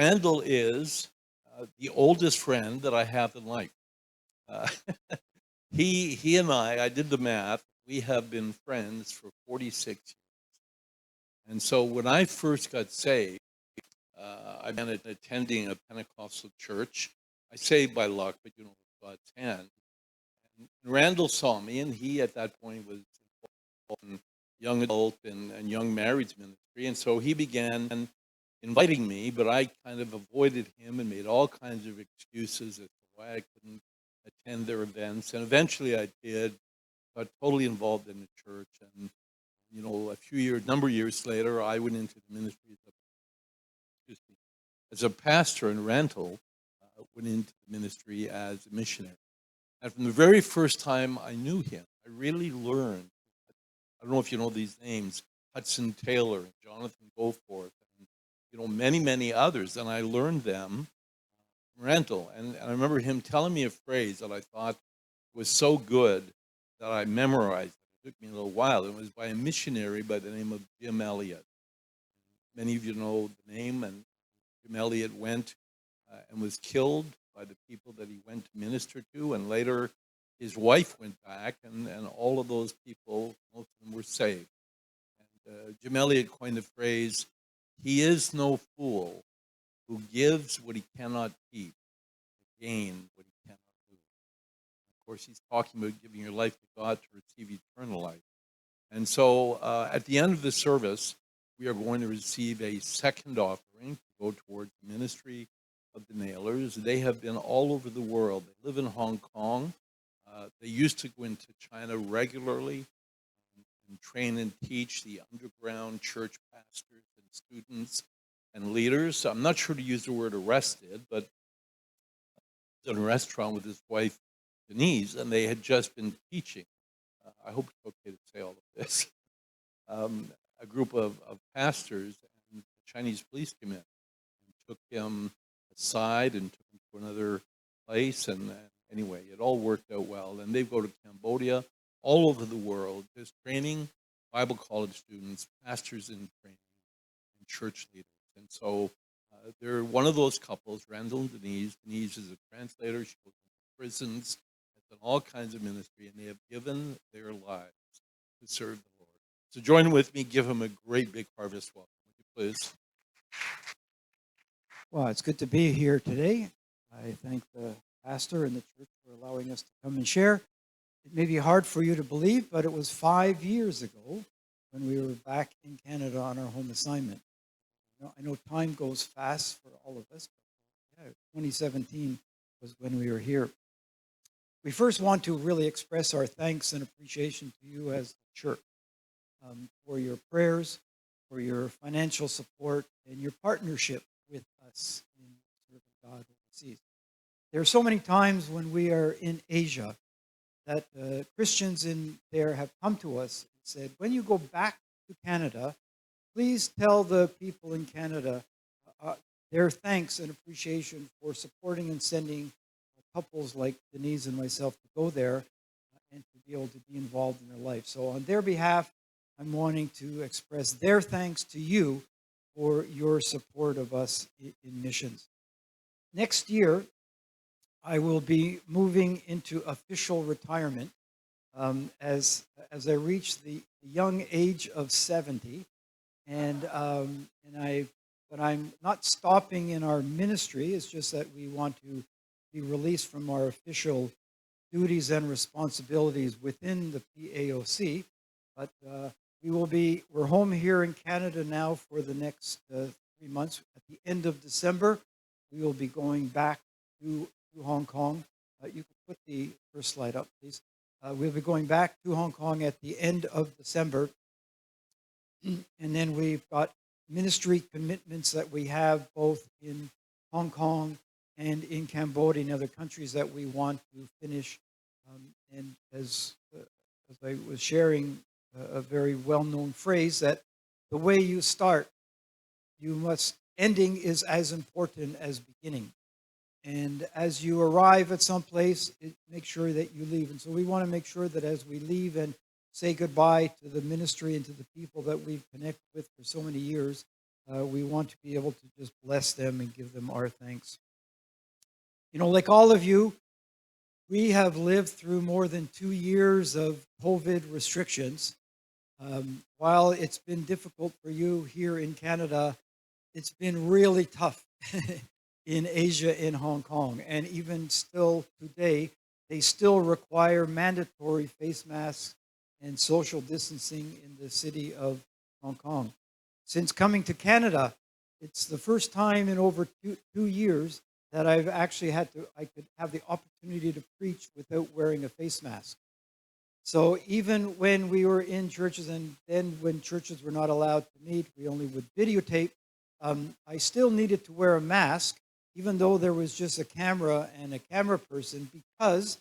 Randal is the oldest friend that I have in life. Uh, he and I did the math. We have been friends for 46 years. And so when I first got saved, I began attending a Pentecostal church. I say by luck, but God's hand. And Randall saw me, and he at that point was involved in young adult and young marrieds ministry. And so he began inviting me, but I kind of avoided him and made all kinds of excuses as to why I couldn't attend their events. And eventually I did, got totally involved in the church. And, number of years later, I went into the ministry as a pastor in Randal, went into the ministry as a missionary. And from the very first time I knew him, I really learned. I don't know if you know these names, Hudson Taylor, Jonathan Goforth, and many, many others. And I learned them from Randal. And I remember him telling me a phrase that I thought was so good that I memorized it. It took me a little while. It was by a missionary by the name of Jim Elliot. Many of you know the name, and Jim Elliot went and was killed by the people that he went to minister to, and later his wife went back, and all of those people, most of them were saved. And Jim Elliot coined the phrase, "He is no fool who gives what he cannot keep, to gain what he cannot lose." Of course, he's talking about giving your life to God to receive eternal life. And so at the end of the service, we are going to receive a second offering to go towards the ministry of the Naylors. They have been all over the world. They live in Hong Kong. They used to go into China regularly and train and teach the underground church pastors and students and leaders. I'm not sure to use the word arrested, but he was in a restaurant with his wife, Denise, and they had just been teaching. I hope it's okay to say all of this. A group of pastors and the Chinese police came in and took him aside and took him to another place. And anyway, it all worked out well. And they go to Cambodia, all over the world, just training Bible college students, pastors in training, and church leaders. And so they're one of those couples, Randal and Denise. Denise is a translator. She goes into prisons, has done all kinds of ministry, and they have given their lives to serve the Lord. So join with me, give him a great big harvest welcome. Would you please? Well, it's good to be here today. I thank the pastor and the church for allowing us to come and share. It may be hard for you to believe, but it was 5 years ago when we were back in Canada on our home assignment. I know time goes fast for all of us, but 2017 was when we were here. We first want to really express our thanks and appreciation to you as a church for your prayers, for your financial support, and your partnership with us in serving God overseas. There are so many times when we are in Asia that Christians in there have come to us and said, when you go back to Canada, please tell the people in Canada their thanks and appreciation for supporting and sending couples like Denise and myself to go there and to be able to be involved in their life. So on their behalf, I'm wanting to express their thanks to you for your support of us in missions. Next year, I will be moving into official retirement as I reach the young age of 70, but I'm not stopping in our ministry. It's just that we want to be released from our official duties and responsibilities within the PAOC. But we're home here in Canada now for the next 3 months. At the end of December, we will be going back to Hong Kong. You can put the first slide up, please. We'll be going back to Hong Kong at the end of December. And then we've got ministry commitments that we have both in Hong Kong and in Cambodia and other countries that we want to finish. And as I was sharing, a very well-known phrase that the way you start, ending is as important as beginning. And as you arrive at some place, make sure that you leave. And so we want to make sure that as we leave and say goodbye to the ministry and to the people that we've connected with for so many years, we want to be able to just bless them and give them our thanks. You know, like all of you, we have lived through more than 2 years of COVID restrictions. While it's been difficult for you here in Canada, it's been really tough in Asia, in Hong Kong. And even still today, they still require mandatory face masks and social distancing in the city of Hong Kong. Since coming to Canada, it's the first time in over 2 years that I've actually I could have the opportunity to preach without wearing a face mask. So even when we were in churches, and then when churches were not allowed to meet, we only would videotape, I still needed to wear a mask, even though there was just a camera and a camera person, because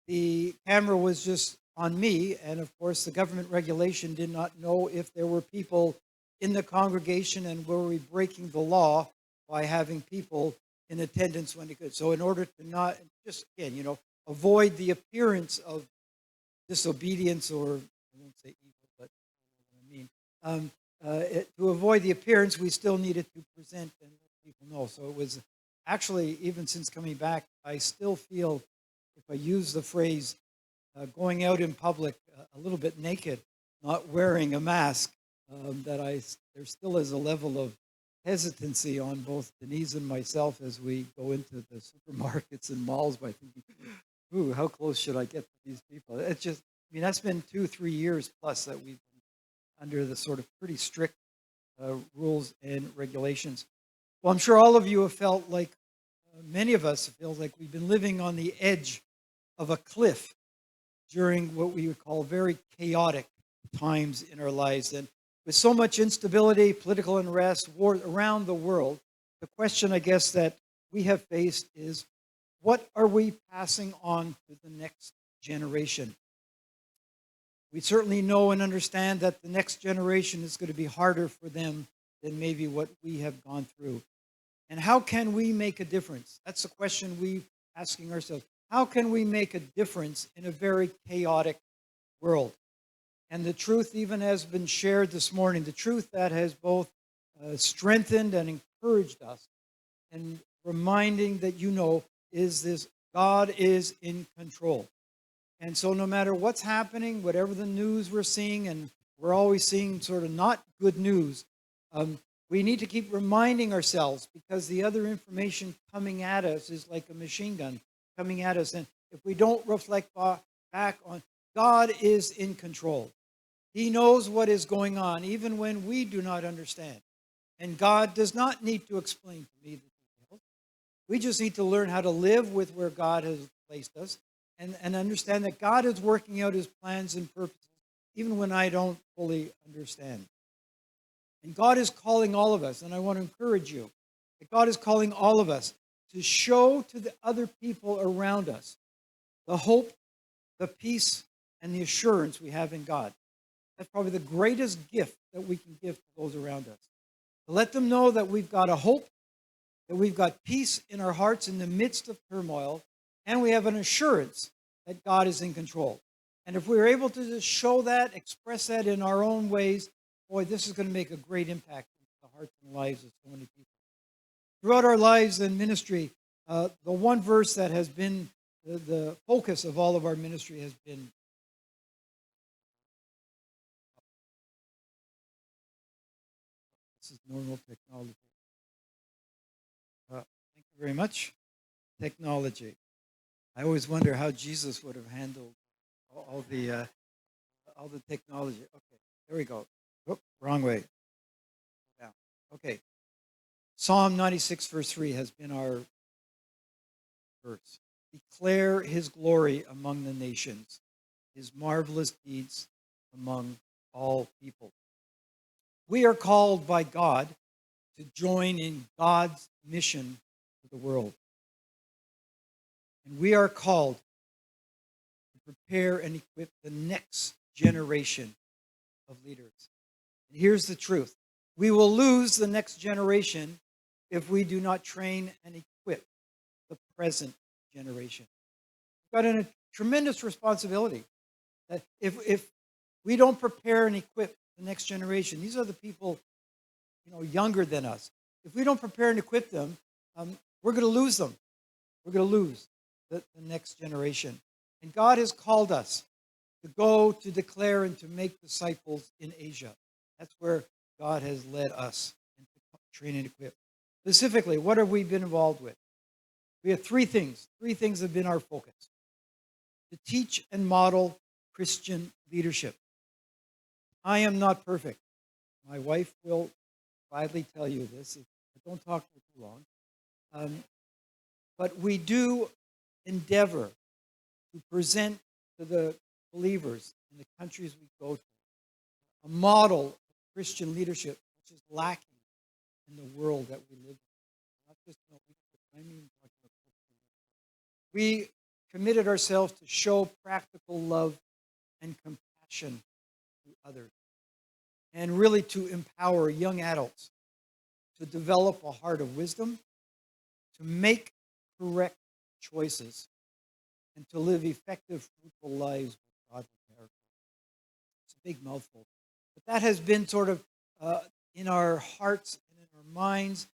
the camera was just on me. And of course, the government regulation did not know if there were people in the congregation and were we breaking the law by having people in attendance when they could. So in order to not, just again, avoid the appearance of disobedience, or I won't say evil, but you know what I mean. To avoid the appearance, we still needed to present and let people know. So it was actually, even since coming back, I still feel, if I use the phrase, going out in public a little bit naked, not wearing a mask, there still is a level of hesitancy on both Denise and myself as we go into the supermarkets and malls by thinking, ooh, how close should I get to these people? It's just, I mean, that's been 2-3 years plus that we've been under the sort of pretty strict rules and regulations. Well, I'm sure all of you have felt like, many of us feel like we've been living on the edge of a cliff during what we would call very chaotic times in our lives. And with so much instability, political unrest, war around the world, the question, I guess, that we have faced is, what are we passing on to the next generation? We certainly know and understand that the next generation is going to be harder for them than maybe what we have gone through. And how can we make a difference? That's the question we're asking ourselves. How can we make a difference in a very chaotic world? And the truth even has been shared this morning, the truth that has both strengthened and encouraged us, and reminding that is this: God is in control. And so no matter what's happening, whatever the news we're seeing, and we're always seeing sort of not good news, we need to keep reminding ourselves, because the other information coming at us is like a machine gun coming at us. And if we don't reflect back on, God is in control. He knows what is going on, even when we do not understand. And God does not need to explain to me the details. We just need to learn how to live with where God has placed us, and understand that God is working out his plans and purposes, even when I don't fully understand. And God is calling all of us, and I want to encourage you, that God is calling all of us to show to the other people around us the hope, the peace, and the assurance we have in God. That's probably the greatest gift that we can give to those around us. To let them know that we've got a hope, that we've got peace in our hearts in the midst of turmoil, and we have an assurance that God is in control. And if we're able to just show that, express that in our own ways, boy, this is going to make a great impact in the hearts and lives of so many people. Throughout our lives and ministry, the one verse that has been the focus of all of our ministry has been, this is normal technology. Thank you very much. Technology. I always wonder how Jesus would have handled all the technology. Okay, there we go. Oop, wrong way. Yeah. Okay. Psalm 96, verse 3 has been our verse. Declare his glory among the nations, his marvelous deeds among all people. We are called by God to join in God's mission to the world. And we are called to prepare and equip the next generation of leaders. And here's the truth. We will lose the next generation if we do not train and equip the present generation. We've got a tremendous responsibility that if we don't prepare and equip the next generation, these are the people younger than us. If we don't prepare and equip them, we're going to lose them. We're going to lose the next generation. And God has called us to go, to declare, and to make disciples in Asia. That's where God has led us, and to train and equip. Specifically, what have we been involved with? We have three things. Three things have been our focus: to teach and model Christian leadership. I am not perfect. My wife will gladly tell you this. I don't talk for too long. But we do endeavor to present to the believers in the countries we go to a model of Christian leadership which is lacking in the world that we live in. Not just, we committed ourselves to show practical love and compassion to others, and really to empower young adults to develop a heart of wisdom, to make correct choices, and to live effective, fruitful lives with godly character. It's a big mouthful. But that has been sort of in our hearts and in our minds.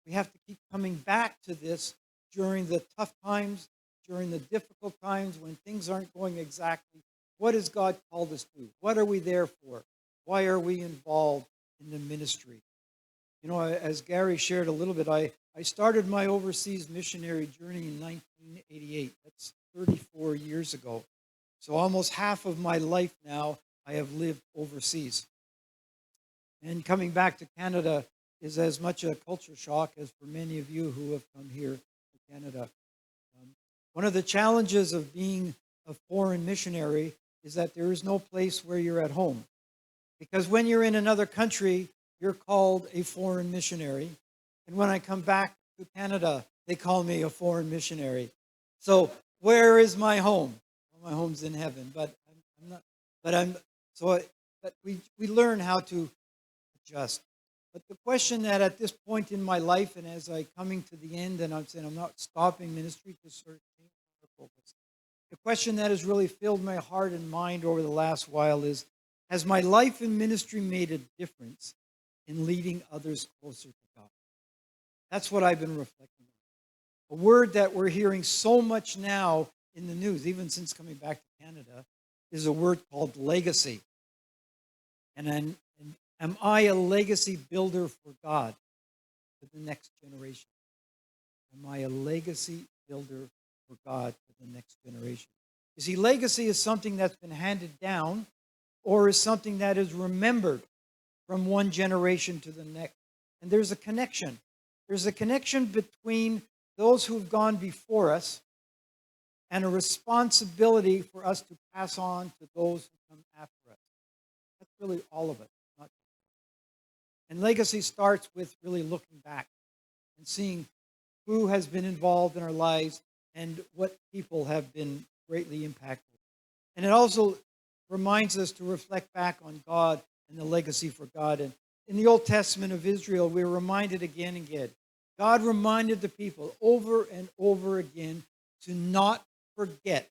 We have to keep coming back to this during the tough times, during the difficult times when things aren't going exactly. What has God called us to? What are we there for? Why are we involved in the ministry? As Gary shared a little bit, I started my overseas missionary journey in 1988. That's 34 years ago. So almost half of my life now I have lived overseas. And coming back to Canada is as much a culture shock as for many of you who have come here to Canada. One of the challenges of being a foreign missionary is that there is no place where you're at home. Because when you're in another country, you're called a foreign missionary. And when I come back to Canada, they call me a foreign missionary. So where is my home? Well, my home's in heaven, but I'm not. But we learn how to adjust. But the question that at this point in my life, and as I'm coming to the end, and I'm saying I'm not stopping ministry to sort of change our focus. The question that has really filled my heart and mind over the last while is, has my life in ministry made a difference in leading others closer to God? That's what I've been reflecting on. A word that we're hearing so much now in the news, even since coming back to Canada, is a word called legacy. And am I a legacy builder for God for the next generation? Am I a legacy builder for God for the next generation? You see, legacy is something that's been handed down or is something that is remembered from one generation to the next. And there's a connection. There's a connection between those who've gone before us and a responsibility for us to pass on to those who come after us. That's really all of it. And legacy starts with really looking back and seeing who has been involved in our lives and what people have been greatly impacted. And it also reminds us to reflect back on God and the legacy for God. And in the Old Testament of Israel, we're reminded again and again. God reminded the people over and over again to not forget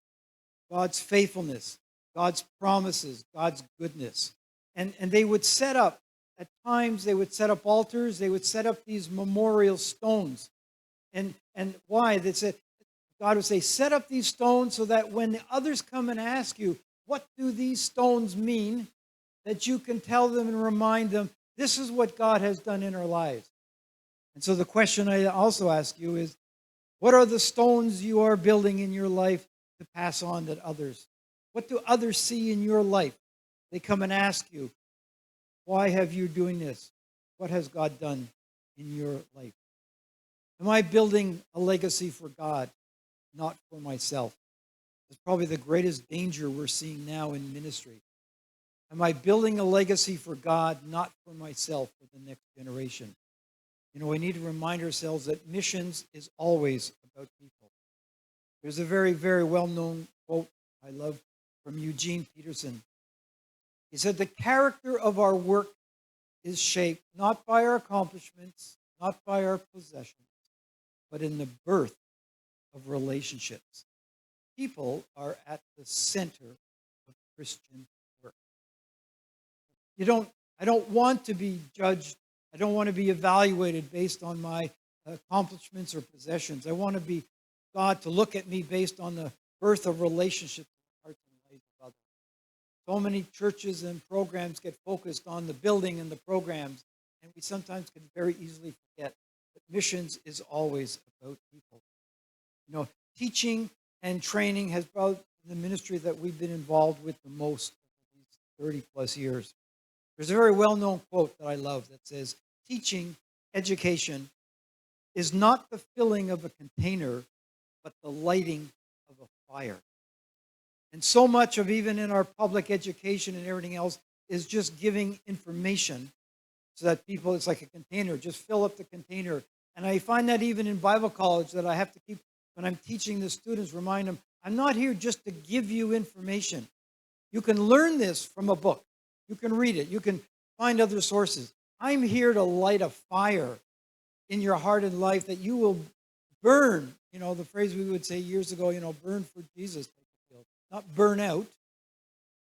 God's faithfulness, God's promises, God's goodness. And they would set up, at times, they would set up altars, they would set up these memorial stones. And why? They said, God would say, set up these stones so that when the others come and ask you, what do these stones mean? That you can tell them and remind them, this is what God has done in our lives. And so the question I also ask you is, what are the stones you are building in your life to pass on to others? What do others see in your life? They come and ask you, why have you doing this? What has God done in your life? Am I building a legacy for God, not for myself? It's probably the greatest danger we're seeing now in ministry. Am I building a legacy for God, not for myself, for the next generation? We need to remind ourselves that missions is always about people. There's a very, very well-known quote I love from Eugene Peterson. He said, the character of our work is shaped not by our accomplishments, not by our possessions, but in the birth of relationships. People are at the center of Christian work. I don't want to be judged I don't want to be evaluated based on my accomplishments or possessions. I want to be God to look at me based on the birth of relationships in the hearts and lives of others. So many churches and programs get focused on the building and the programs, and we sometimes can very easily forget that missions is always about people. You know, teaching and training has been the ministry that we've been involved with the most over these 30 plus years. There's a very well-known quote that I love that says, teaching, education, is not the filling of a container, but the lighting of a fire. And so much of even in our public education and everything else is just giving information so that people, it's like a container, just fill up the container. And I find that even in Bible college that I have to keep, when I'm teaching the students, remind them, I'm not here just to give you information. You can learn this from a book. You can read it. You can find other sources. I'm here to light a fire in your heart and life that you will burn. You know, the phrase we would say years ago, burn for Jesus. Not burn out,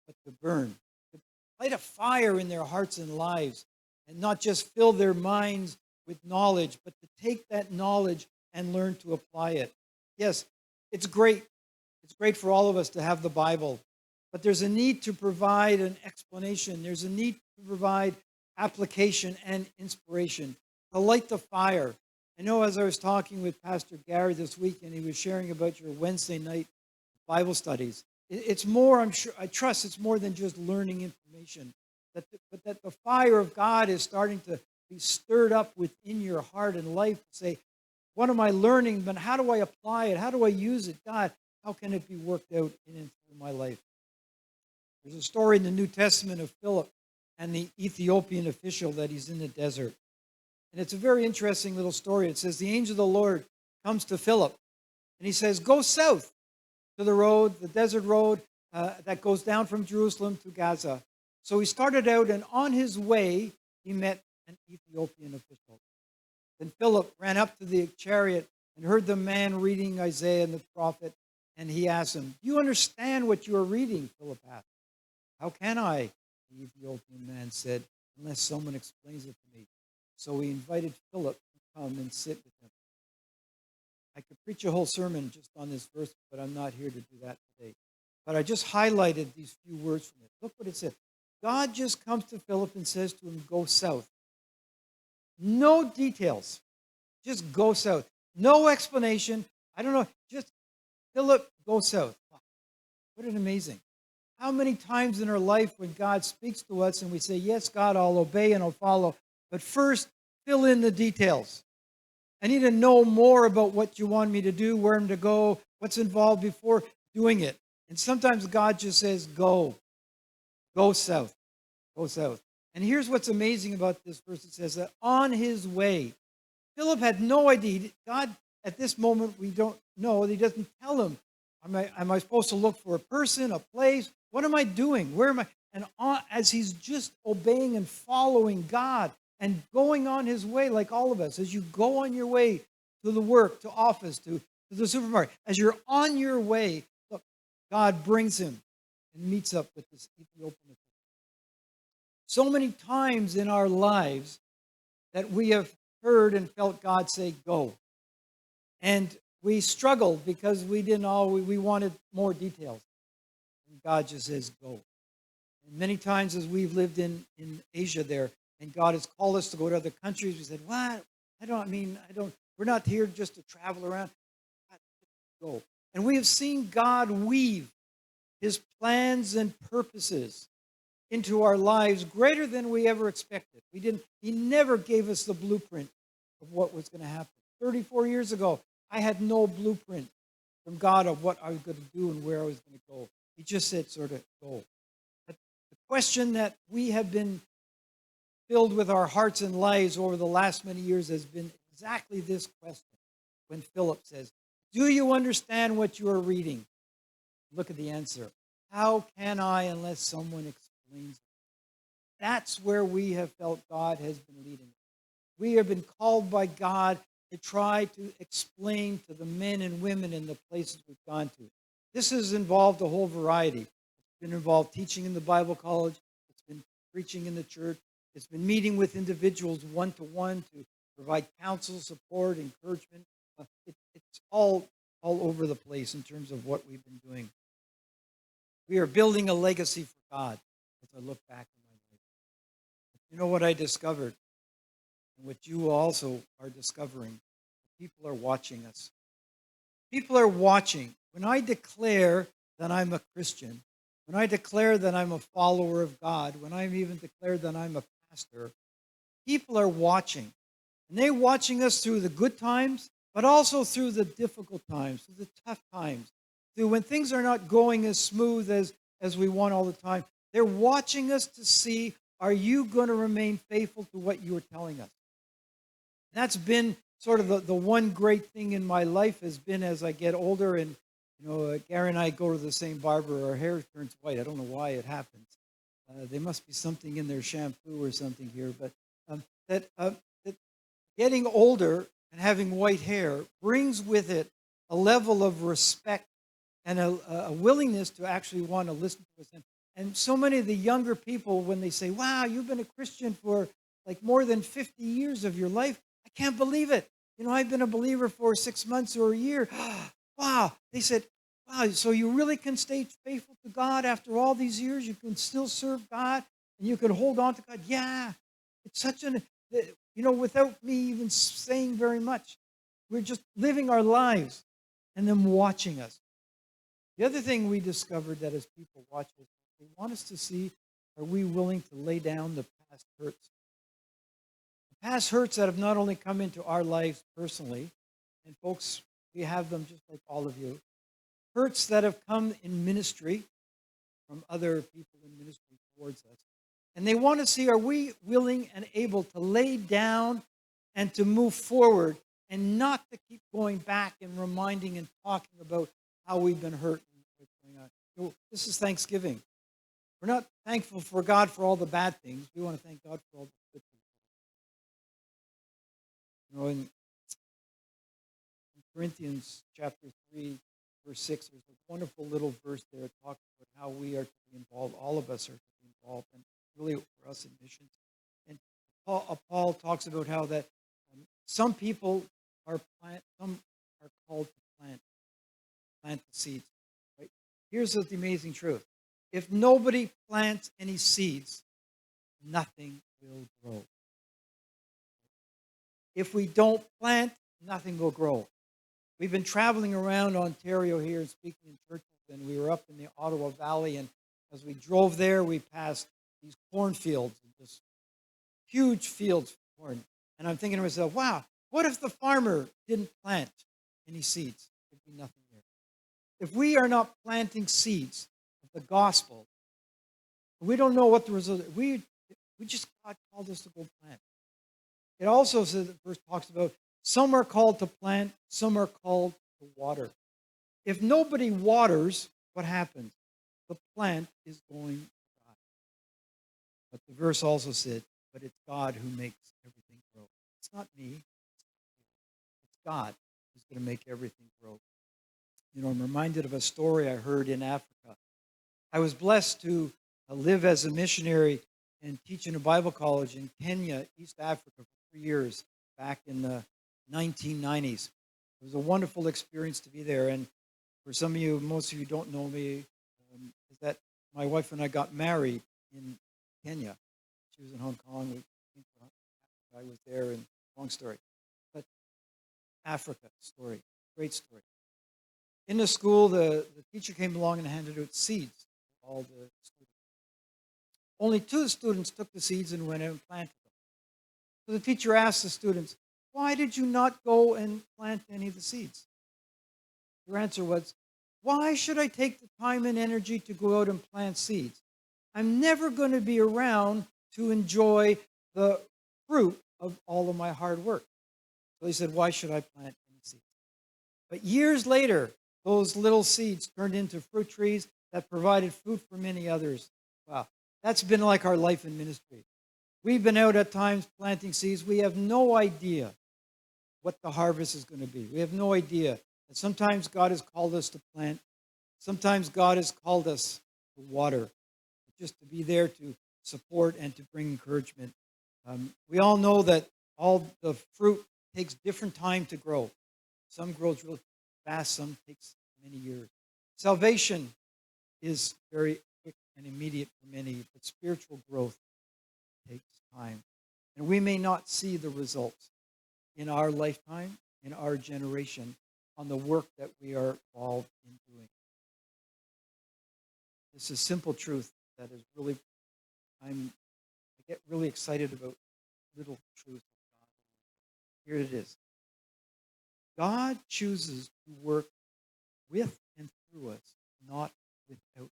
but to burn. To light a fire in their hearts and lives and not just fill their minds with knowledge, but to take that knowledge and learn to apply it. Yes, it's great. It's great for all of us to have the Bible, but there's a need to provide an explanation. There's a need to provide application and inspiration to light the fire. I know as I was talking with Pastor Gary this week, and he was sharing about your Wednesday night Bible studies, it's more, I'm sure, I trust it's more than just learning information, but that the fire of God is starting to be stirred up within your heart and life to say, what am I learning, but how do I apply it? How do I use it? God, how can it be worked out in and through my life? There's a story in the New Testament of Philip and the Ethiopian official that he's in the desert. And it's a very interesting little story. It says, the angel of the Lord comes to Philip, and he says, go south to the road, the desert road that goes down from Jerusalem to Gaza. So he started out, and on his way, he met an Ethiopian official. Then Philip ran up to the chariot and heard the man reading Isaiah and the prophet, and he asked him, do you understand what you are reading? Philip asked. How can I? The Ethiopian man said, unless someone explains it to me. So he invited Philip to come and sit with him. I could preach a whole sermon just on this verse, but I'm not here to do that today. But I just highlighted these few words from it. Look what it said. God just comes to Philip and says to him, go south. No details. Just go south. No explanation. I don't know. Just, Philip, go south. Wow. What an amazing. How many times in our life when God speaks to us and we say, yes, God, I'll obey and I'll follow. But first, fill in the details. I need to know more about what you want me to do, where I'm to go, what's involved before doing it. And sometimes God just says, go. Go south. Go south. And here's what's amazing about this verse. It says that on his way, Philip had no idea. God, at this moment, we don't know. He doesn't tell him, am I supposed to look for a person, a place? What am I doing? Where am I? And as he's just obeying and following God and going on his way, like all of us, as you go on your way to the work, to office, to the supermarket, as you're on your way, look, God brings him and meets up with this Ethiopian. So many times in our lives that we have heard and felt God say, go. And we struggled because we didn't always, we wanted more details. And God just says, go. And many times as we've lived in Asia there, and God has called us to go to other countries, we said, what? We're not here just to travel around. God, go. And we have seen God weave his plans and purposes into our lives greater than we ever expected. He never gave us the blueprint of what was going to happen. 34 years ago, I had no blueprint from God of what I was going to do and where I was going to go. He just said, sort of, go. But the question that we have been filled with our hearts and lives over the last many years has been exactly this question. When Philip says, do you understand what you are reading? Look at the answer. How can I unless someone explains it? That's where we have felt God has been leading. We have been called by God to try to explain to the men and women in the places we've gone to. This has involved a whole variety. It's been involved teaching in the Bible college. It's been preaching in the church. It's been meeting with individuals one-to-one to provide counsel, support, encouragement. It's all over the place in terms of what we've been doing. We are building a legacy for God as I look back in my life. You know what I discovered, and what you also are discovering? People are watching us. People are watching. When I declare that I'm a Christian, when I declare that I'm a follower of God, when I even declare that I'm a pastor, people are watching. And they're watching us through the good times, but also through the difficult times, through the tough times, through when things are not going as smooth as we want all the time. They're watching us to see, are you going to remain faithful to what you are telling us? That's been sort of the one great thing in my life has been as I get older, and Gary and I go to the same barber, our hair turns white. I don't know why it happens. There must be something in their shampoo or something here, but that getting older and having white hair brings with it a level of respect and a willingness to actually want to listen to us. And so many of the younger people, when they say, wow, you've been a Christian for like more than 50 years of your life, I can't believe it. I've been a believer for 6 months or a year. Wow. They said, wow, so you really can stay faithful to God after all these years? You can still serve God and you can hold on to God? Yeah. It's such without me even saying very much, we're just living our lives and them watching us. The other thing we discovered that as people watch us, they want us to see, are we willing to lay down the past hurts? The past hurts that have not only come into our lives personally, and folks, we have them just like all of you, hurts that have come in ministry from other people in ministry towards us. And they want to see, are we willing and able to lay down and to move forward and not to keep going back and reminding and talking about how we've been hurt and what's going on. This is Thanksgiving. We're not thankful for God for all the bad things. We want to thank God for all the good things. In Corinthians chapter 3, verse 6, there's a wonderful little verse there that talks about how we are to be involved. All of us are to be involved, and really for us in missions. And Paul talks about how that some people some are called to plant the seeds. Right? Here's the amazing truth. If nobody plants any seeds, nothing will grow. If we don't plant, nothing will grow. We've been traveling around Ontario here and speaking in churches, and we were up in the Ottawa Valley, and as we drove there, we passed these cornfields, just huge fields of corn. And I'm thinking to myself, wow, what if the farmer didn't plant any seeds? There'd be nothing there. If we are not planting seeds of the gospel, we don't know what the result is. We just, God called us to go plant. It also says, the verse talks about, some are called to plant, some are called to water. If nobody waters, what happens? The plant is going to die. But the verse also said, but it's God who makes everything grow. It's not me. It's God who's going to make everything grow. I'm reminded of a story I heard in Africa. I was blessed to live as a missionary and teach in a Bible college in Kenya, East Africa, for 3 years back in the 1990s. It was a wonderful experience to be there. And for some of you, most of you don't know me, is that my wife and I got married in Kenya. She was in Hong Kong. I was there, and long story. But Africa story, great story. In the school, the teacher came along and handed out seeds to all the students. Only 2 students took the seeds and went out and planted them. So the teacher asked the students, why did you not go and plant any of the seeds? Their answer was, why should I take the time and energy to go out and plant seeds? I'm never going to be around to enjoy the fruit of all of my hard work. So he said, why should I plant any seeds? But years later, those little seeds turned into fruit trees that provided fruit for many others. Wow, that's been like our life in ministry. We've been out at times planting seeds. We have no idea what the harvest is going to be. We have no idea. And sometimes God has called us to plant. Sometimes God has called us to water, just to be there to support and to bring encouragement. We all know that all the fruit takes different time to grow. Some grows really fast, some takes many years. Salvation is very quick and immediate for many, but spiritual growth takes time. And we may not see the results in our lifetime, in our generation, on the work that we are involved in doing. It's a simple truth that is really, I get really excited about little truth of God. Here it is. God chooses to work with and through us, not without us.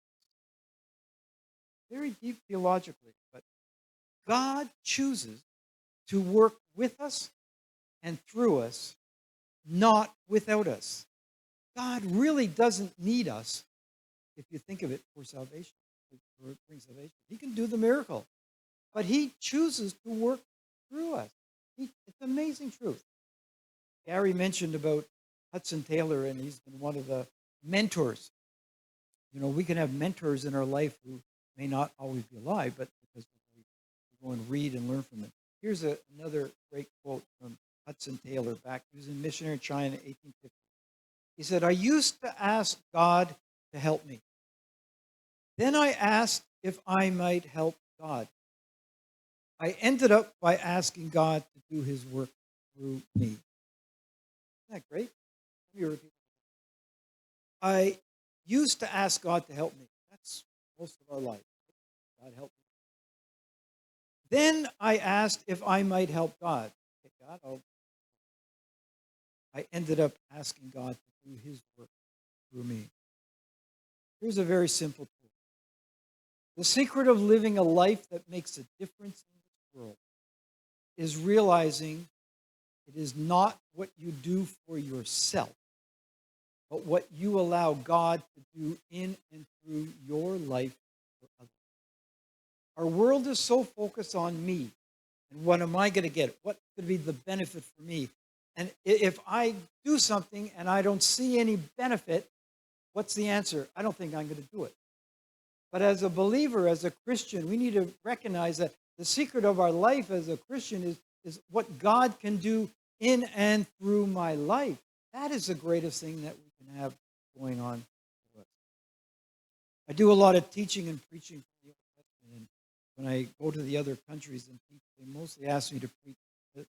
Very deep theologically, but God chooses to work with us and through us, not without us. God really doesn't need us, if you think of it, for salvation, for bring salvation. He can do the miracle, but he chooses to work through us. It's amazing truth. Gary mentioned about Hudson Taylor, and he's been one of the mentors. You know, we can have mentors in our life who may not always be alive, but because we go and read and learn from them. Here's another great quote from Hudson Taylor back. He was in Missionary China in 1850. He said, "I used to ask God to help me. Then I asked if I might help God. I ended up by asking God to do his work through me." Isn't that great? Let me repeat. I used to ask God to help me. That's most of our life. God help me. Then I asked if I might help God. Okay, God, I ended up asking God to do his work through me. Here's a very simple truth. The secret of living a life that makes a difference in this world is realizing it is not what you do for yourself, but what you allow God to do in and through your life for others. Our world is so focused on me and what am I going to get? What could be the benefit for me? And if I do something and I don't see any benefit, what's the answer? I don't think I'm going to do it. But as a believer, as a Christian, we need to recognize that the secret of our life as a Christian is what God can do in and through my life. That is the greatest thing that we can have going on for us. I do a lot of teaching and preaching from the Old Testament. And when I go to the other countries and teach, they mostly ask me to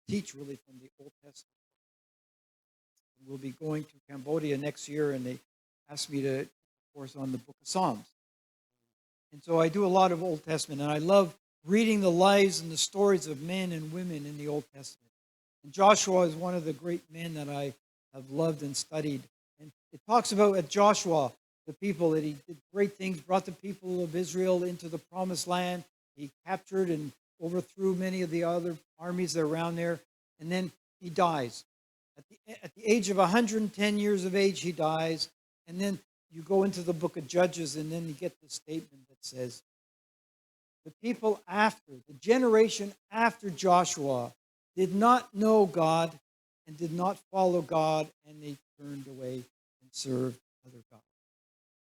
teach really from the Old Testament. We'll be going to Cambodia next year, and they asked me to course on the book of Psalms. And so I do a lot of Old Testament, and I love reading the lives and the stories of men and women in the Old Testament. And Joshua is one of the great men that I have loved and studied. And it talks about at Joshua, the people that he did great things, brought the people of Israel into the promised land. He captured and overthrew many of the other armies that are around there. And then he dies. At the age of 110 years of age, he dies. And then you go into the book of Judges, and then you get the statement that says, the people after, the generation after Joshua, did not know God and did not follow God, and they turned away and served other gods.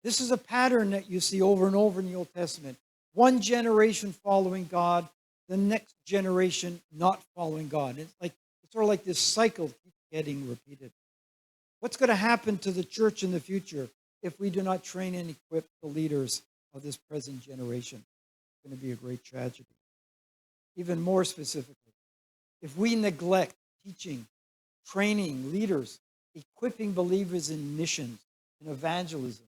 This is a pattern that you see over and over in the Old Testament. One generation following God, the next generation not following God. It's sort of like this cycle keeps getting repeated. What's going to happen to the church in the future if we do not train and equip the leaders of this present generation? It's going to be a great tragedy. Even more specifically, if we neglect teaching, training leaders, equipping believers in missions and evangelism,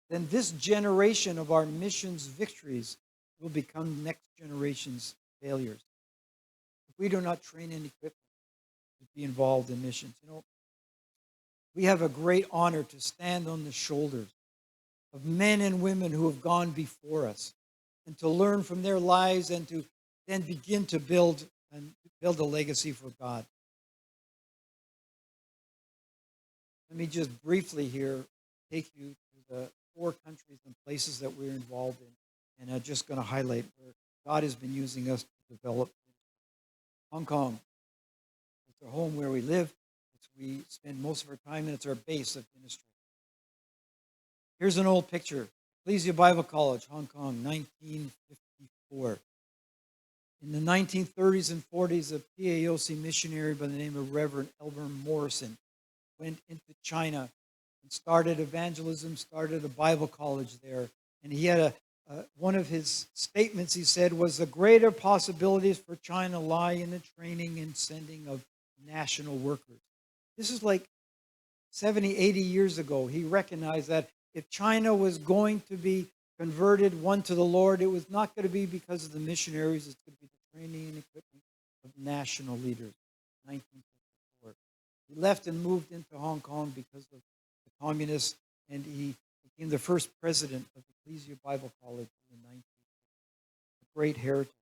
then this generation of our missions victories will become next generation's failures. If we do not train and equip them to be involved in missions, we have a great honor to stand on the shoulders of men and women who have gone before us and to learn from their lives and to then begin to build a legacy for God. Let me just briefly here take you to the 4 countries and places that we're involved in. And I'm just going to highlight where God has been using us to develop. Hong Kong. It's our home where we live. We spend most of our time, and it's our base of ministry. Here's an old picture. Ecclesia Bible College, Hong Kong, 1954. In the 1930s and 40s, a PAOC missionary by the name of Reverend Elmer Morrison went into China and started evangelism, started a Bible college there. And he had one of his statements he said was the greater possibilities for China lie in the training and sending of national workers. This is like 70, 80 years ago. He recognized that if China was going to be converted, one to the Lord, it was not going to be because of the missionaries, it's going to be the training and equipment of national leaders. 1954. He left and moved into Hong Kong because of the communists, and he became the first president of Ecclesia Bible College in the 1950s. A great heritage.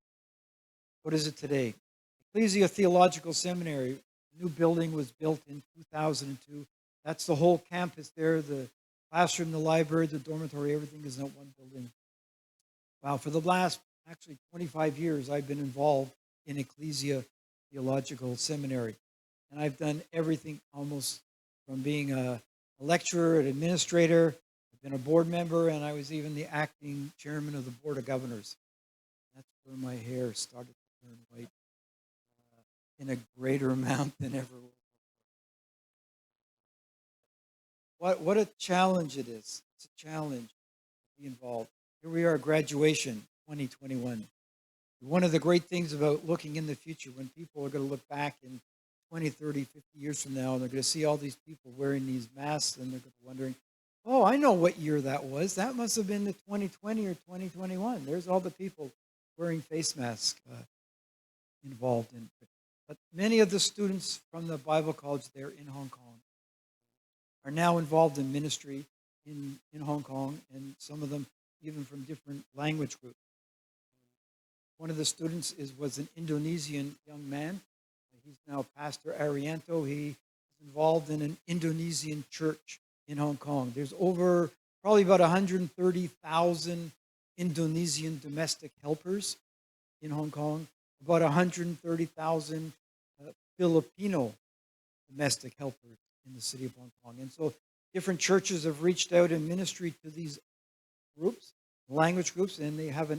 What is it today? Ecclesia Theological Seminary, a new building was built in 2002. That's the whole campus there, the classroom, the library, the dormitory, everything is in that one building. Wow, for the last actually 25 years, I've been involved in Ecclesia Theological Seminary. And I've done everything almost from being a lecturer, an administrator, I've been a board member, and I was even the acting chairman of the Board of Governors. That's where my hair started to turn white in a greater amount than ever. What a challenge it is. It's a challenge to be involved. Here we are, graduation 2021. One of the great things about looking in the future, when people are going to look back in 20, 30, 50 years from now, and they're going to see all these people wearing these masks, and they're going to be wondering, oh, I know what year that was. That must have been the 2020 or 2021. There's all the people wearing face masks involved in it. But many of the students from the Bible college there in Hong Kong are now involved in ministry in Hong Kong, and some of them even from different language groups. One of the students was an Indonesian young man. He's now Pastor Arianto. He is involved in an Indonesian church in Hong Kong. There's over probably about 130,000 Indonesian domestic helpers in Hong Kong, about 130,000 Filipino domestic helpers in the city of Hong Kong. And so different churches have reached out in ministry to these groups, language groups, and they have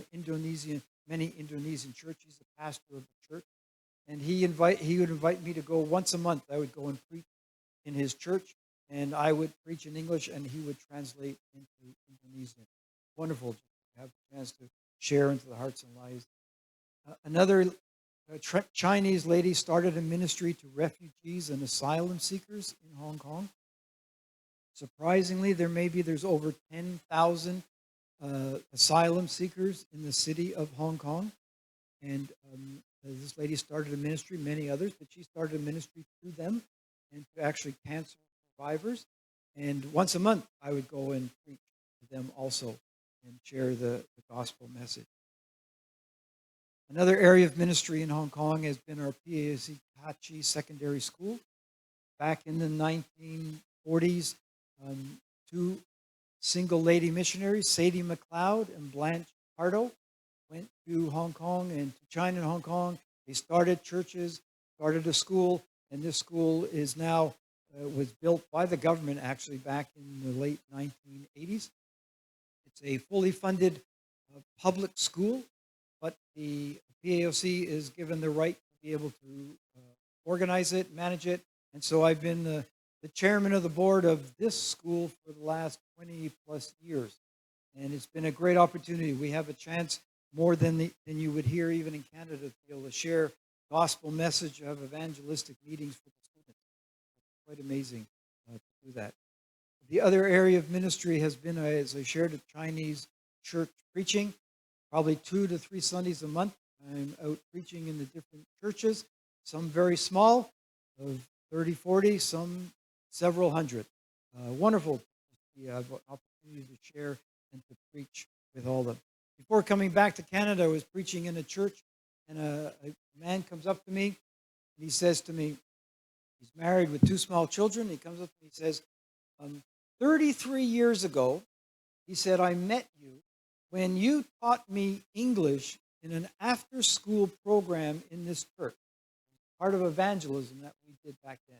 many Indonesian churches. He's the pastor of the church. And he would invite me to go once a month. I would go and preach in his church, and I would preach in English, and he would translate into Indonesian. Wonderful to have a chance to share into the hearts and lives. Another Chinese lady started a ministry to refugees and asylum seekers in Hong Kong. Surprisingly, there's over 10,000 asylum seekers in the city of Hong Kong. And this lady started a ministry, many others, but she started a ministry to them and to actually cancer survivors. And once a month, I would go and preach to them also and share the gospel message. Another area of ministry in Hong Kong has been our PAC Kachi Secondary School. Back in the 1940s, two single lady missionaries, Sadie McLeod and Blanche Pardo, went to Hong Kong and to China and Hong Kong. They started churches, started a school, and this school is now was built by the government actually back in the late 1980s. It's a fully funded public school, but the PAOC is given the right to be able to organize it, manage it, and so I've been the chairman of the board of this school for the last 20 plus years, and it's been a great opportunity. We have a chance more than you would hear even in Canada to be able to share gospel message, have evangelistic meetings for the students. It's quite amazing to do that. The other area of ministry has been, as I shared, a Chinese church preaching, probably 2 to 3 Sundays a month. I'm out preaching in the different churches, some very small, of 30, 40, some several hundred. Wonderful to have an opportunity to share and to preach with all of them. Before coming back to Canada, I was preaching in a church, and a man comes up to me, and he says to me, he's married with 2 small children. He comes up to me and says, 33 years ago, he said, I met you when you taught me English in an after-school program in this church, part of evangelism that we did back then.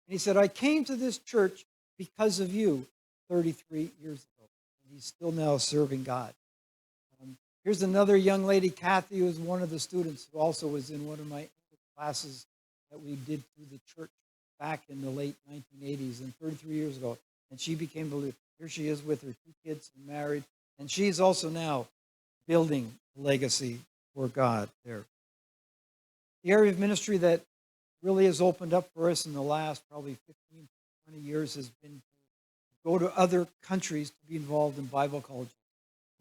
And he said, I came to this church because of you 33 years ago. And he's still now serving God. Here's another young lady, Kathy, who was one of the students who also was in one of my classes that we did through the church back in the late 1980s and 33 years ago. And she became a believer. Here she is with her 2 kids and married. And she's also now building a legacy for God there. The area of ministry that really has opened up for us in the last probably 15, 20 years has been to go to other countries to be involved in Bible colleges.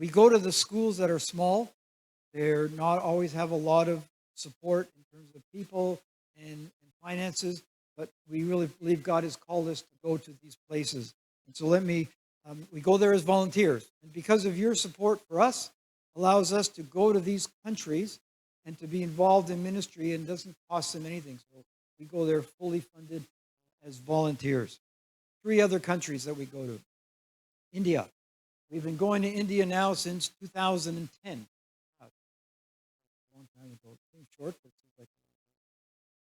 We go to the schools that are small. They're not always have a lot of support in terms of people and finances, but we really believe God has called us to go to these places. And so we go there as volunteers. And because of your support for us, allows us to go to these countries and to be involved in ministry, and doesn't cost them anything. So we go there fully funded as volunteers. 3 other countries that we go to. India. We've been going to India now since 2010. A long time ago. It seems short, but it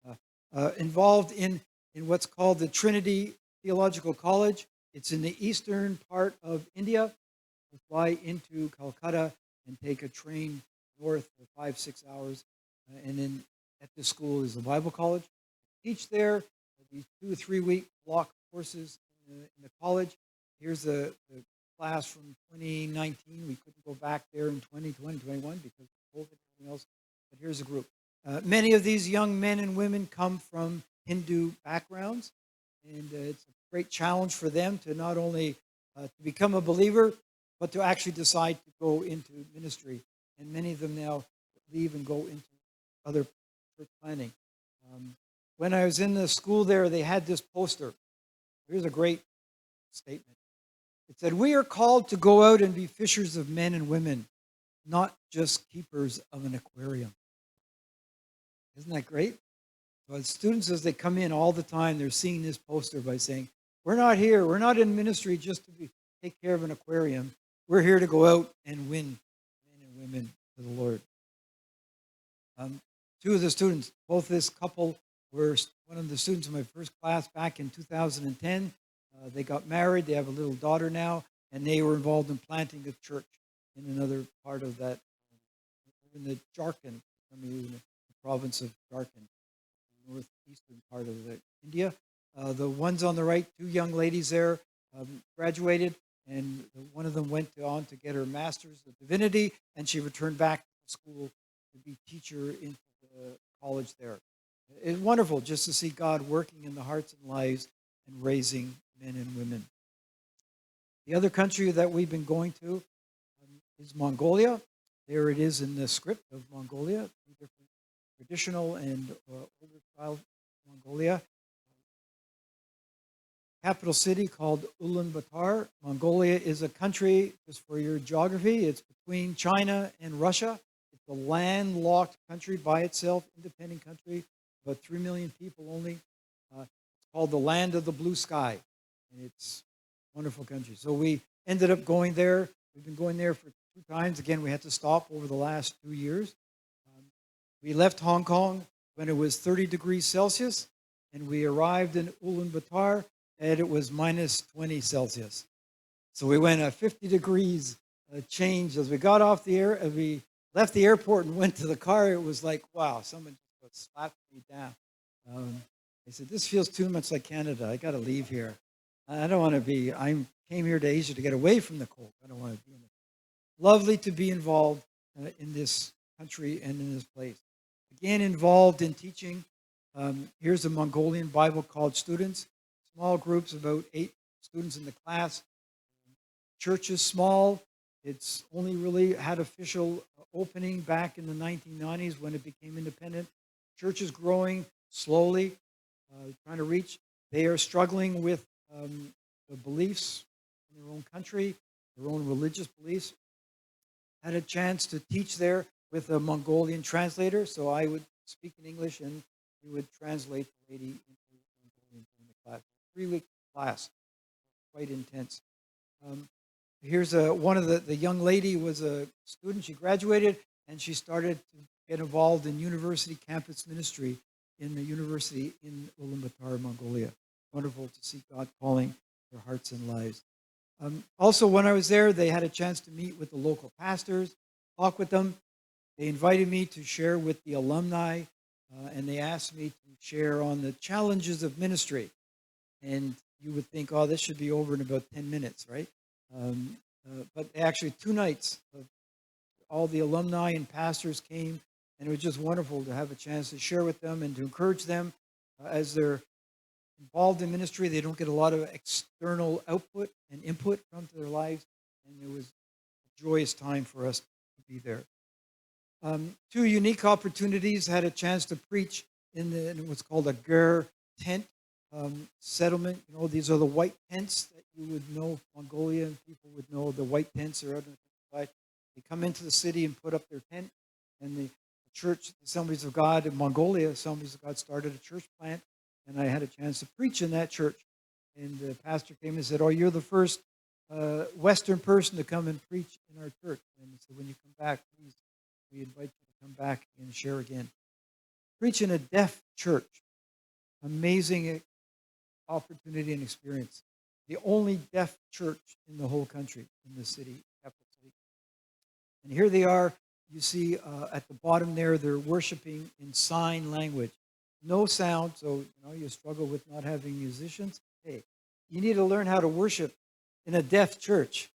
seems like involved in what's called the Trinity Theological College. It's in the eastern part of India. We fly into Calcutta and take a train north for 5-6 hours. And then at this school is the Bible College. Teach there, these 2 or 3 week block courses in the college. Here's the class from 2019. We couldn't go back there in 2020, 2021 because of COVID and everything else. But here's a group. Many of these young men and women come from Hindu backgrounds. And it's a great challenge for them to not only to become a believer, but to actually decide to go into ministry. And many of them now leave and go into other church planting. When I was in the school there, they had this poster. Here's a great statement. It said, "We are called to go out and be fishers of men and women, not just keepers of an aquarium." Isn't that great? Well, students, as they come in all the time, they're seeing this poster by saying, we're not here, we're not in ministry just to take care of an aquarium. We're here to go out and win men and women for the Lord. 2 of the students, both this couple were one of the students in my first class back in 2010. They got married, they have a little daughter now, and they were involved in planting a church in another part of that, in the Jharkhand, in the province of Jharkhand, northeastern part of India. The ones on the right, 2 young ladies there, graduated, and one of them went on to get her master's of divinity, and she returned back to school to be teacher in the college there. It's wonderful just to see God working in the hearts and lives and raising men and women. The other country that we've been going to is Mongolia. There it is in the script of Mongolia, 2 different traditional and older style Mongolia. Capital city called Ulaanbaatar. Mongolia is a country, just for your geography, it's between China and Russia. It's a landlocked country by itself, independent country, about 3 million people only. It's called the land of the blue sky, and it's a wonderful country. So we ended up going there. We've been going there for 2 times. Again, we had to stop over the last 2 years. We left Hong Kong when it was 30 degrees Celsius, and we arrived in Ulaanbaatar, and it was minus 20 Celsius. So we went a 50 degrees change. As we got off the air, as we left the airport and went to the car, it was like, wow, someone just slapped me down. I said, this feels too much like Canada. I got to leave here. I don't want to be, I came here to Asia to get away from the cold. I don't want to be in it. Lovely to be involved in this country and in this place. Again, involved in teaching. Here's the Mongolian Bible College students. Small groups, about 8 students in the class. Church is small. It's only really had official opening back in the 1990s when it became independent. Church is growing slowly, trying to reach. They are struggling with the beliefs in their own country, their own religious beliefs. Had a chance to teach there with a Mongolian translator, so I would speak in English and he would translate the lady into Mongolian in the class. 3-week class, quite intense. Here's one of the young lady was a student. She graduated and she started to get involved in university campus ministry in the university in Ulaanbaatar, Mongolia. Wonderful to see God calling their hearts and lives. Also, when I was there, they had a chance to meet with the local pastors. talk with them. They invited me to share with the alumni, and they asked me to share on the challenges of ministry. And you would think, oh, this should be over in about 10 minutes, right? But actually, 2 nights of all the alumni and pastors came, and it was just wonderful to have a chance to share with them and to encourage them as they're involved in ministry. They don't get a lot of external output and input from their lives, and it was a joyous time for us to be there. 2 unique opportunities. Had a chance to preach in what's called a ger tent settlement. You know, these are the white tents that you would know, Mongolian people would know. The white tents are out on the side. They come into the city and put up their tent, and the church, the Assemblies of God in Mongolia, Assemblies of God started a church plant, and I had a chance to preach in that church. And the pastor came and said, "Oh, you're the first Western person to come and preach in our church." And he said, "When you come back, please, we invite you to come back and share again." Preach in a deaf church. Amazing opportunity and experience. The only deaf church in the whole country, in the city, capital city. And here they are. You see at the bottom there, they're worshiping in sign language. No sound, so you struggle with not having musicians. Hey, you need to learn how to worship in a deaf church.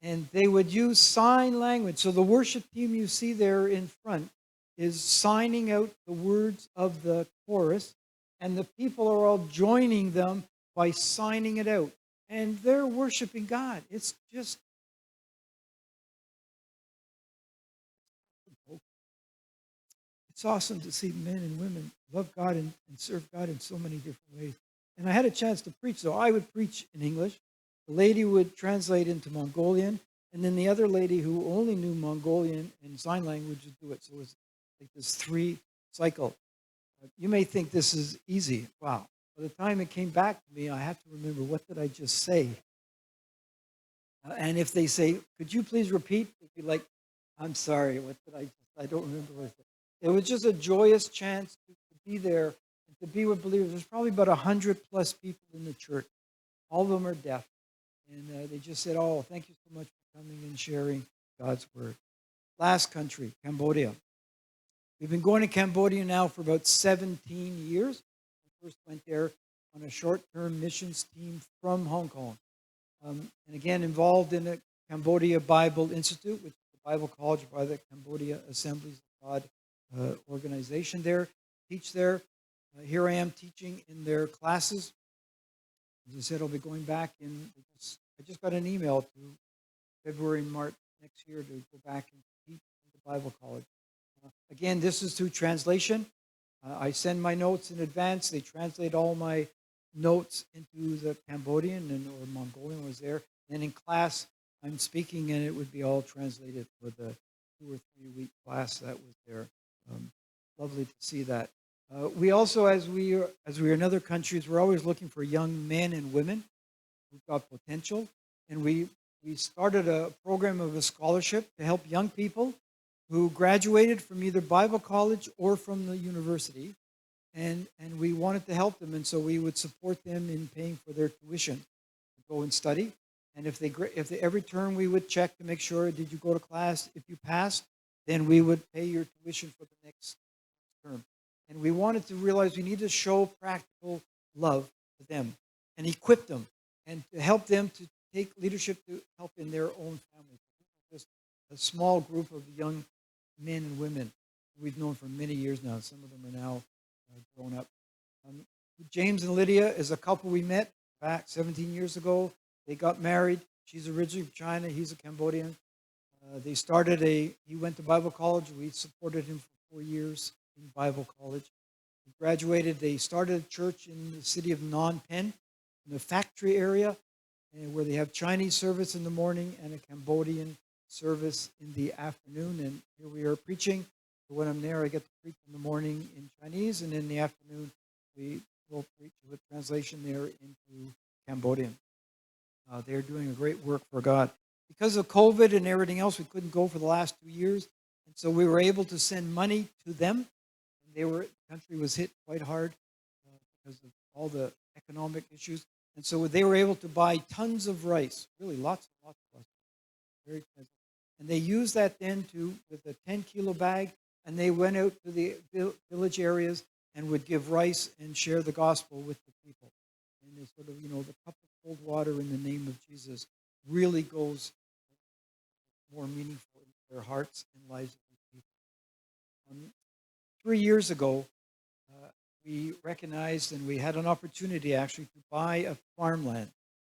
And they would use sign language. So the worship team you see there in front is signing out the words of the chorus, and the people are all joining them by signing it out. And they're worshiping God. It's just it's awesome to see men and women love God and serve God in so many different ways. And I had a chance to preach, so I would preach in English. The lady would translate into Mongolian, and then the other lady who only knew Mongolian and sign language would do it. So it was like this 3 cycle. You may think this is easy. Wow. By the time it came back to me, I have to remember, what did I just say? And if they say, "Could you please repeat?" It'd be like, "I'm sorry, what did I don't remember what I said." It was just a joyous chance to be there and to be with believers. There's probably about 100 plus people in the church. All of them are deaf. And they just said, "Oh, thank you so much for coming and sharing God's word." Last country, Cambodia. We've been going to Cambodia now for about 17 years. I first went there on a short-term missions team from Hong Kong. And again, involved in the Cambodia Bible Institute, which is a Bible college by the Cambodia Assemblies of God organization there. Teach there. Here I am teaching in their classes. As I said, I'll be going back in. I just got an email to February and March next year to go back and teach in the Bible college. Again, this is through translation. I send my notes in advance. They translate all my notes into the Cambodian or Mongolian was there. And in class, I'm speaking, and it would be all translated for the 2 or 3 week class that was there. Lovely to see that. We also, as we are in other countries, we're always looking for young men and women who've got potential. And we started a program of a scholarship to help young people who graduated from either Bible college or from the university. And we wanted to help them, and so we would support them in paying for their tuition to go and study. And if every term we would check to make sure, did you go to class? If you passed, then we would pay your tuition for the next term. And we wanted to realize we need to show practical love to them and equip them and to help them to take leadership to help in their own families. Just a small group of young men and women we've known for many years now. Some of them are now grown up. James and Lydia is a couple we met back 17 years ago. They got married. She's originally from China. He's a Cambodian. He went to Bible college. We supported him for 4 years in Bible college. He graduated. They started a church in the city of Phnom Penh, in the factory area, where they have Chinese service in the morning and a Cambodian service in the afternoon. And here we are preaching. So when I'm there, I get to preach in the morning in Chinese, and in the afternoon, we will preach with translation there into Cambodian. They're doing a great work for God. Because of COVID and everything else, we couldn't go for the last 2 years, and so we were able to send money to them. The country was hit quite hard because of all the economic issues, and so they were able to buy tons of rice, really lots and lots of rice. Very expensive. And they used that then with a 10-kilo bag, and they went out to the village areas and would give rice and share the gospel with the people. And it's sort of, the cup of cold water in the name of Jesus really goes more meaningful in their hearts and lives of these people. 3 years ago, uh, we recognized and we had an opportunity actually to buy a farmland,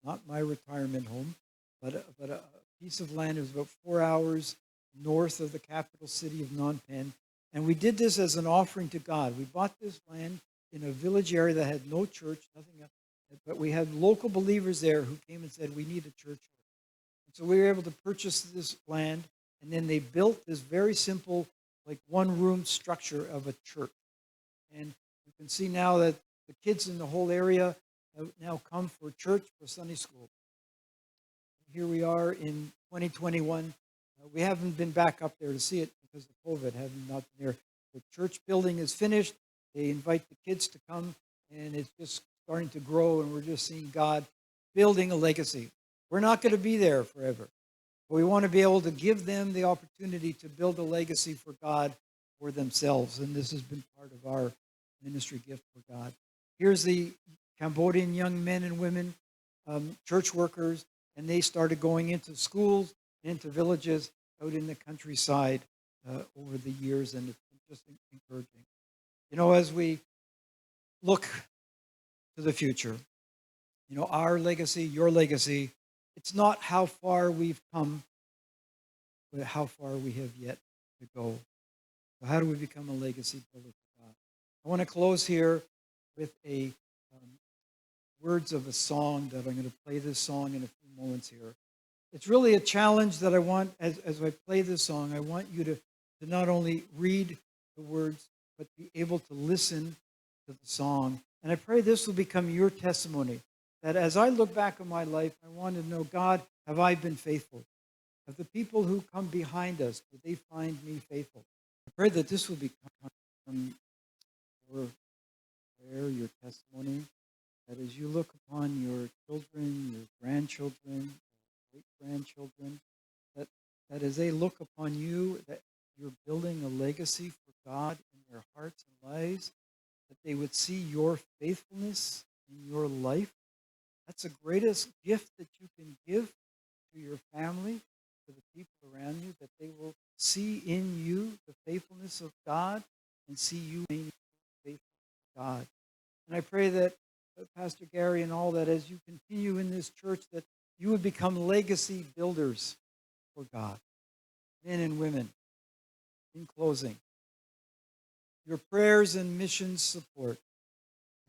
not my retirement home, but a piece of land. It was about 4 hours north of the capital city of Phnom Penh. And we did this as an offering to God. We bought this land in a village area that had no church, nothing else. But we had local believers there who came and said, we need a church. And so we were able to purchase this land, and then they built this very simple, like one-room structure of a church. And you can see now that the kids in the whole area have now come for church, for Sunday school. Here we are in 2021. We haven't been back up there to see it because of COVID, haven't not been there. The church building is finished. They invite the kids to come, and it's just starting to grow, and we're just seeing God building a legacy. We're not going to be there forever, but we want to be able to give them the opportunity to build a legacy for God for themselves, and this has been part of our ministry gift for God. Here's the Cambodian young men and women, church workers, and they started going into schools, into villages out in the countryside over the years, and it's been just encouraging. As we look to the future, our legacy, your legacy, it's not how far we've come, but how far we have yet to go. So how do we become a legacy builder for God? I want to close here with words of a song that I'm going to play this song in a few moments here. It's really a challenge that I want, as I play this song, I want you to not only read the words, but be able to listen to the song. And I pray this will become your testimony, that as I look back on my life, I want to know, God, have I been faithful? Have the people who come behind us, do they find me faithful? I pray that this will become your prayer, your testimony, that as you look upon your children, your grandchildren, great-grandchildren, that as they look upon you, that you're building a legacy for God in their hearts and lives, that they would see your faithfulness in your life. That's the greatest gift that you can give to your family, to the people around you, that they will see in you the faithfulness of God and see you being faithful to God. And I pray that Pastor Gary and all, that as you continue in this church, that you would become legacy builders for God, men and women. In closing, your prayers and mission support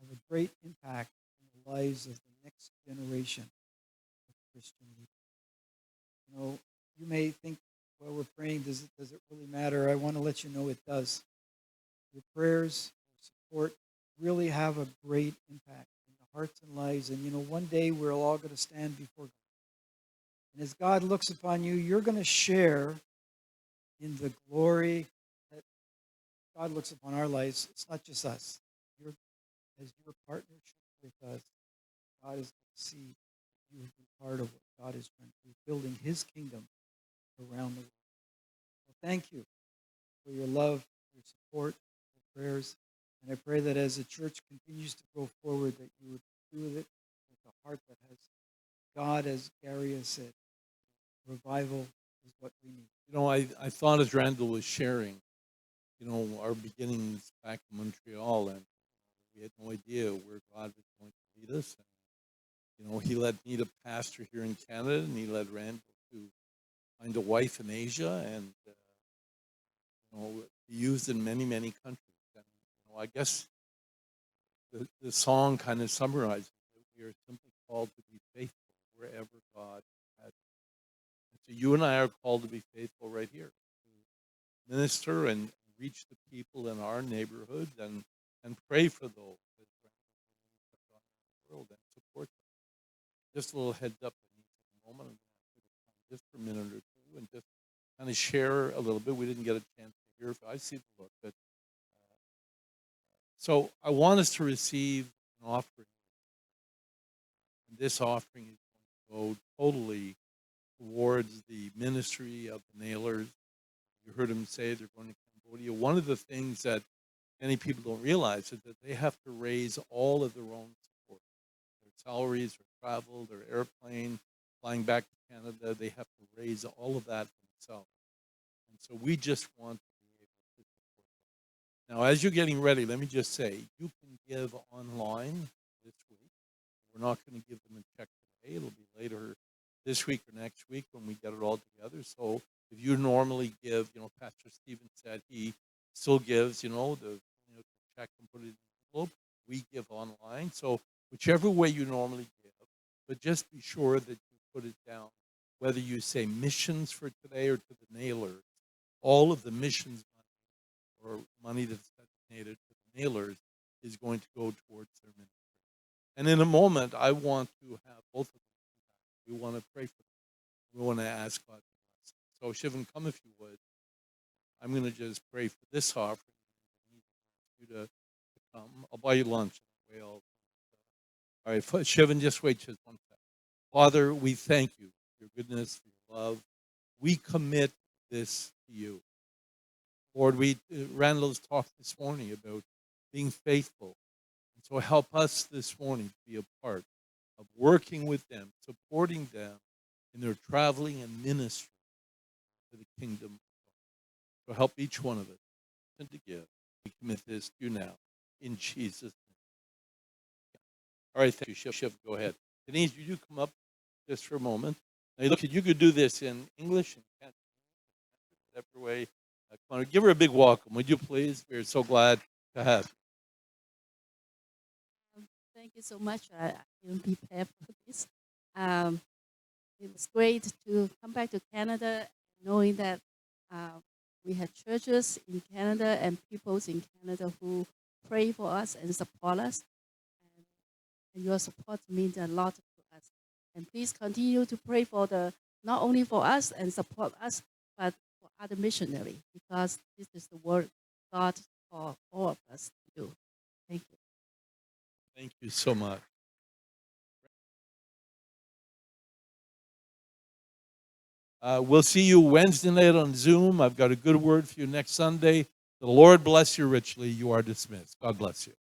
have a great impact on the lives of the next generation of Christian leaders. You may think, well, we're praying, does it really matter? I want to let you know it does. Your prayers, your support really have a great impact in the hearts and lives. And one day we're all going to stand before God. And as God looks upon you, you're going to share in the glory that God looks upon our lives. It's not just us. As your partnership with us, God is going to see you have been part of what God is trying to do, building His kingdom around the world. So thank you for your love, your support, your prayers. And I pray that as the church continues to go forward, that you would do with it with a heart that has God, as Gary has said. Revival is what we need. I thought as Randal was sharing, our beginnings back in Montreal, and we had no idea where God was going to lead us. And, He led me to pastor here in Canada, and He led Randal to find a wife in Asia, and be used in many, many countries. And, I guess the song kind of summarizes that we are simply called to be faithful wherever God has. And so you and I are called to be faithful right here, to minister and reach the people in our neighborhood and pray for those that are in the world and support them. Just a little heads up, I need to take a moment and just for a minute or two and just kind of share a little bit. We didn't get a chance to hear if I see the look, but so I want us to receive an offering. And this offering is going to go totally towards the ministry of the Naylors. You heard them say they're going to Cambodia. One of the things that many people don't realize is that they have to raise all of their own support. Their salaries, their travel, their airplane, flying back to Canada, they have to raise all of that themselves. And so we just want to be able to support them. Now, as you're getting ready, let me just say, you can give online this week. We're not going to give them a check today. It'll be later this week or next week when we get it all together. So if you normally give, Pastor Stephen said he still gives, the check and put it in the envelope. We give online. So whichever way you normally give, but just be sure that you put it down. Whether you say missions for today or to the Naylors, all of the missions money or money that's designated to the Naylors is going to go towards their ministry. And in a moment, I want to have both of them. We want to pray for them. We want to ask God to bless them. So, Shivan, come if you would. I'm going to just pray for this offering. I need you to come. I'll buy you lunch. All right, Shivan, just wait just one second. Father, we thank you for your goodness, for your love. We commit this to you. Lord, Randall's talked this morning about being faithful. And so help us this morning to be a part of working with them, supporting them in their traveling and ministry to the kingdom. So help each one of us and to give. We commit this to you now in Jesus' name. All right, thank you. Shiv, go ahead. Denise, you do come up just for a moment. Now, look, you could do this in English and whatever way. Come on, give her a big welcome, would you please? We're so glad to have you. Thank you so much. I didn't prepare for this. Um, it was great to come back to Canada, knowing that we had churches in Canada and peoples in Canada who pray for us and support us. And your support means a lot to us. And please continue to pray for not only for us and support us, but for other missionaries, because this is the work God for all of us to do. Thank you. Thank you so much. We'll see you Wednesday night on Zoom. I've got a good word for you next Sunday. The Lord bless you richly. You are dismissed. God bless you.